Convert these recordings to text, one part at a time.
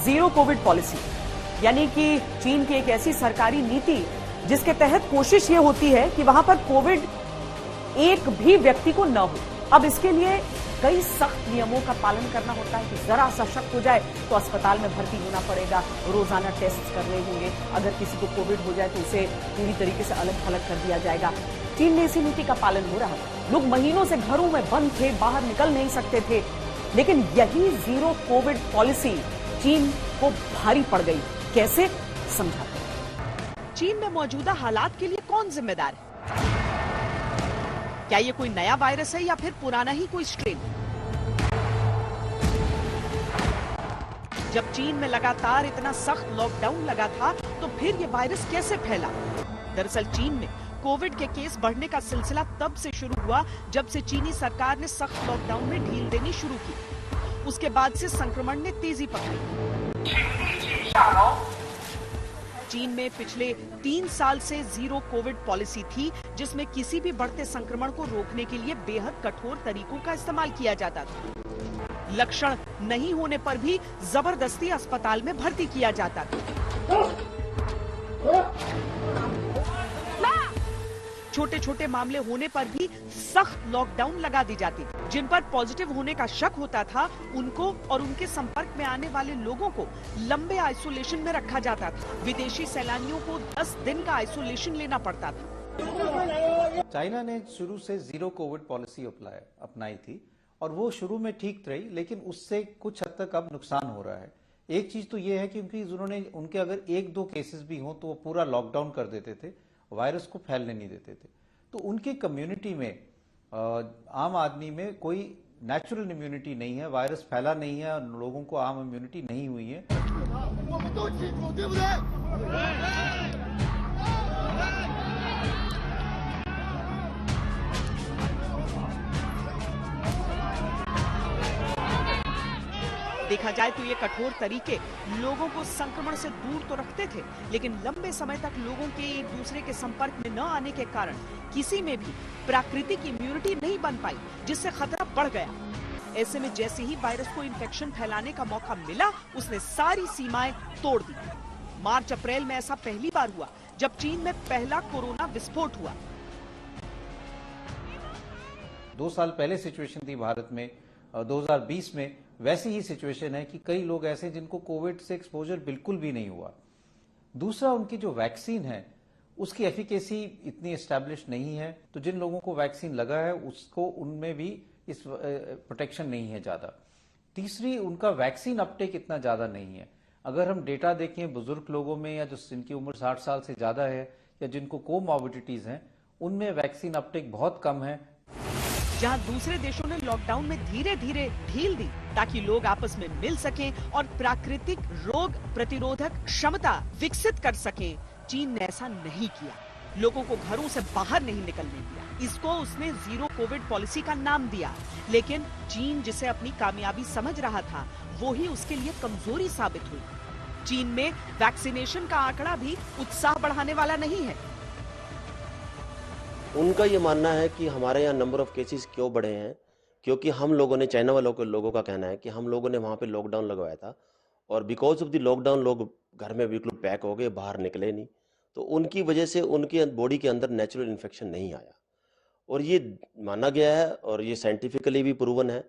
Zero Covid policy, यानी कि चीन की एक ऐसी सरकारी नीति जिसके तहत कोशिश ये होती है कि वहां पर कोविड एक भी व्यक्ति को न हो। अब इसके लिए कई सख्त नियमों का पालन करना होता है कि जरा सा शक हो जाए तो अस्पताल में भर्ती होना पड़ेगा, रोजाना टेस्ट करने होंगे, अगर किसी को कोविड हो जाए तो उसे पूरी तरीके से अलग थलग कर दिया जाएगा। चीन में इसी नीति का पालन हो रहा है। लोग महीनों से घरों में बंद थे, बाहर निकल नहीं सकते थे, लेकिन यही जीरो कोविड पॉलिसी चीन को भारी पड़ गई। कैसे, समझाते हैं। चीन में मौजूदा हालात के लिए कौन जिम्मेदार है? क्या ये कोई नया वायरस है या फिर पुराना ही कोई स्ट्रेन? जब चीन में लगातार इतना सख्त लॉकडाउन लगा था तो फिर ये वायरस कैसे फैला? दरअसल चीन में कोविड के केस बढ़ने का सिलसिला तब से शुरू हुआ जब से चीनी सरकार ने सख्त लॉकडाउन में ढील देनी शुरू की। उसके बाद से संक्रमण ने तेजी पकड़ी। चीन में पिछले 3 साल से जीरो कोविड पॉलिसी थी, जिसमें किसी भी बढ़ते संक्रमण को रोकने के लिए बेहद कठोर तरीकों का इस्तेमाल किया जाता था। लक्षण नहीं होने पर भी जबरदस्ती अस्पताल में भर्ती किया जाता था। छोटे छोटे मामले होने पर भी सख्त लॉकडाउन लगा दी जाती थी। जिन पर पॉजिटिव होने का शक होता था उनको और उनके संपर्क में आने वाले लोगों को लंबे आइसोलेशन में रखा जाता था। विदेशी सैलानियों को 10 दिन का आइसोलेशन लेना पड़ता था। चाइना ने शुरू से जीरो कोविड पॉलिसी अपनाई थी और वो शुरू में ठीक रही, लेकिन उससे कुछ हद तक अब नुकसान हो रहा है। एक चीज तो ये है क्योंकि उन्होंने उनके अगर 1-2 केसेस भी हों तो वो पूरा लॉकडाउन कर देते थे, वायरस को फैलने नहीं देते थे। तो उनकी कम्युनिटी में, आम आदमी में कोई नेचुरल इम्यूनिटी नहीं है, वायरस फैला नहीं है और लोगों को आम इम्यूनिटी नहीं हुई है। देखा जाए तो ये कठोर तरीके लोगों को संक्रमण से दूर तो रखते थे, लेकिन लंबे समय तक लोगों के एक दूसरे के संपर्क में न आने के कारण किसी में भी प्राकृतिक इम्यूनिटी नहीं बन पाई, जिससे खतरा बढ़ गया। ऐसे में जैसे ही वायरस को इन्फेक्शन फैलाने का मौका मिला, उसने सारी सीमाएं तोड़ दी। मार्च अप्रैल में ऐसा पहली बार हुआ जब चीन में पहला कोरोना विस्फोट हुआ। 2 साल पहले सिचुएशन थी भारत में, 2020 में वैसी ही सिचुएशन है कि कई लोग ऐसे जिनको कोविड से एक्सपोजर बिल्कुल भी नहीं हुआ। दूसरा, उनकी जो वैक्सीन है उसकी एफिकेसी इतनी एस्टैब्लिश नहीं है, तो जिन लोगों को वैक्सीन लगा है उसको उनमें भी इस प्रोटेक्शन नहीं है ज्यादा। तीसरी, उनका वैक्सीन अपटेक इतना ज्यादा नहीं है। अगर हम डेटा देखें बुजुर्ग लोगों में या जो जिनकी उम्र 60 साल से ज्यादा है या जिनको कोमॉर्बिडिटीज हैं, उनमें वैक्सीन अपटेक बहुत कम है। जहां दूसरे देशों ने लॉकडाउन में धीरे धीरे ढील दी ताकि लोग आपस में मिल सकें और प्राकृतिक रोग प्रतिरोधक क्षमता विकसित कर सकें, चीन ने ऐसा नहीं किया। लोगों को घरों से बाहर नहीं निकलने दिया। इसको उसने जीरो कोविड पॉलिसी का नाम दिया, लेकिन चीन जिसे अपनी कामयाबी समझ रहा था वो ही उसके लिए कमजोरी साबित हुई। चीन में वैक्सीनेशन का आंकड़ा भी उत्साह बढ़ाने वाला नहीं है। उनका ये मानना है कि हमारे यहाँ नंबर ऑफ केसेस क्यों बढ़े हैं, क्योंकि हम लोगों ने, चाइना वालों के लोगों का कहना है कि हम लोगों ने वहाँ पे लॉकडाउन लगवाया था और बिकॉज ऑफ द लॉकडाउन लोग घर में बिल्कुल पैक हो गए, बाहर निकले नहीं, तो उनकी वजह से उनके बॉडी के अंदर नेचुरल इन्फेक्शन नहीं आया। और ये माना गया है और ये साइंटिफिकली भी प्रूवन है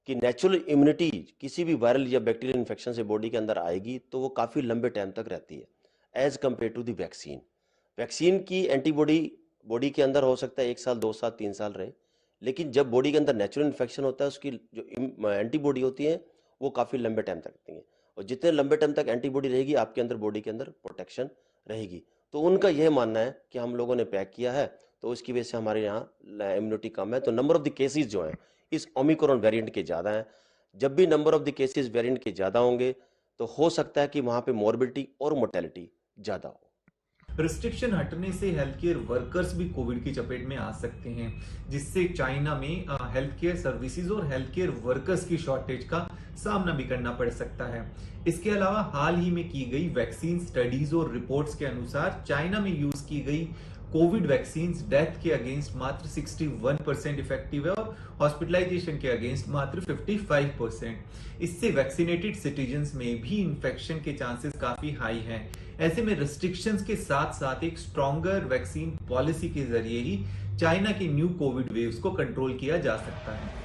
कि नेचुरल इम्यूनिटी किसी भी वायरल या बैक्टीरियल इन्फेक्शन से बॉडी के अंदर आएगी तो वो काफ़ी लंबे टाइम तक रहती है as compared to the vaccine. Vaccine की एंटीबॉडी बॉडी के अंदर हो सकता है 1 साल, 2 साल, 3 साल रहे, लेकिन जब बॉडी के अंदर नेचुरल इन्फेक्शन होता है उसकी जो एंटीबॉडी होती है वो काफ़ी लंबे टाइम तक रहती है, और जितने लंबे टाइम तक एंटीबॉडी रहेगी आपके अंदर बॉडी के अंदर प्रोटेक्शन रहेगी। तो उनका यह मानना है कि हम लोगों ने पैक किया है तो उसकी वजह से हमारे यहाँ इम्यूनिटी कम है। तो नंबर ऑफ द केसेस जो हैं इस ओमिक्रॉन वेरिएंट के ज़्यादा हैं। जब भी number of the cases variant के ज़्यादा होंगे तो हो सकता है कि वहाँ पे मॉर्बिडिटी और मोर्टेलिटी ज़्यादा हो। रिस्ट्रिक्शन हटने से हेल्थ केयर वर्कर्स भी कोविड की चपेट में आ सकते हैं, जिससे चाइना में हेल्थ केयर सर्विसेज और हेल्थ केयर वर्कर्स की शॉर्टेज का सामना भी करना पड़ सकता है। इसके अलावा हाल ही में की गई वैक्सीन स्टडीज और रिपोर्ट्स के अनुसार चाइना में यूज की गई कोविड वैक्सीन डेथ के अगेंस्ट मात्र 61% इफेक्टिव है और हॉस्पिटलाइजेशन के अगेंस्ट मात्र 55%। इससे वैक्सीनेटेड सिटीजन्स में भी इन्फेक्शन के चांसेस काफी हाई हैं। ऐसे में रिस्ट्रिक्शंस के साथ साथ एक स्ट्रॉन्गर वैक्सीन पॉलिसी के जरिए ही चाइना के न्यू कोविड वेव्स को कंट्रोल किया जा सकता है।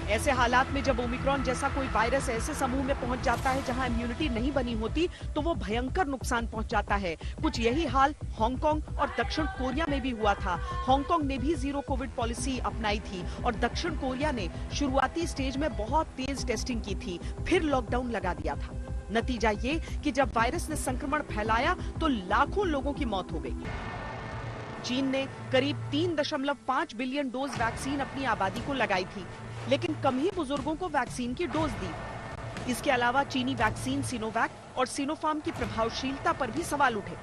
ऐसे हालात में जब ओमिक्रॉन जैसा कोई वायरस ऐसे समूह में पहुंच जाता है जहां इम्यूनिटी नहीं बनी होती, तो वो भयंकर नुकसान पहुंचाता है। कुछ यही हाल हांगकांग और दक्षिण कोरिया में भी हुआ था। हांगकांग ने भी जीरो कोविड पॉलिसी अपनाई थी और दक्षिण कोरिया ने शुरुआती स्टेज में बहुत तेज टेस्टिंग की थी, फिर लॉकडाउन लगा दिया था। नतीजा ये कि जब वायरस ने संक्रमण फैलाया तो लाखों लोगों की मौत हो गई। चीन ने करीब 3.5 बिलियन डोज वैक्सीन अपनी आबादी को लगाई थी, लेकिन कम ही बुजुर्गों को वैक्सीन की डोज दी। इसके अलावा चीनी वैक्सीन सिनोवैक और सिनोफार्म की प्रभावशीलता पर भी सवाल उठे।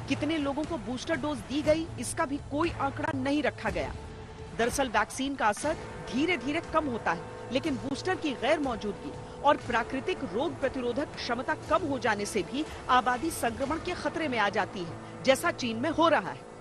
कितने लोगों को बूस्टर डोज दी गई, इसका भी कोई आंकड़ा नहीं रखा गया। दरअसल वैक्सीन का असर धीरे धीरे कम होता है, लेकिन बूस्टर की गैर मौजूदगी और प्राकृतिक रोग प्रतिरोधक क्षमता कम हो जाने से भी आबादी संक्रमण के खतरे में आ जाती है, जैसा चीन में हो रहा है।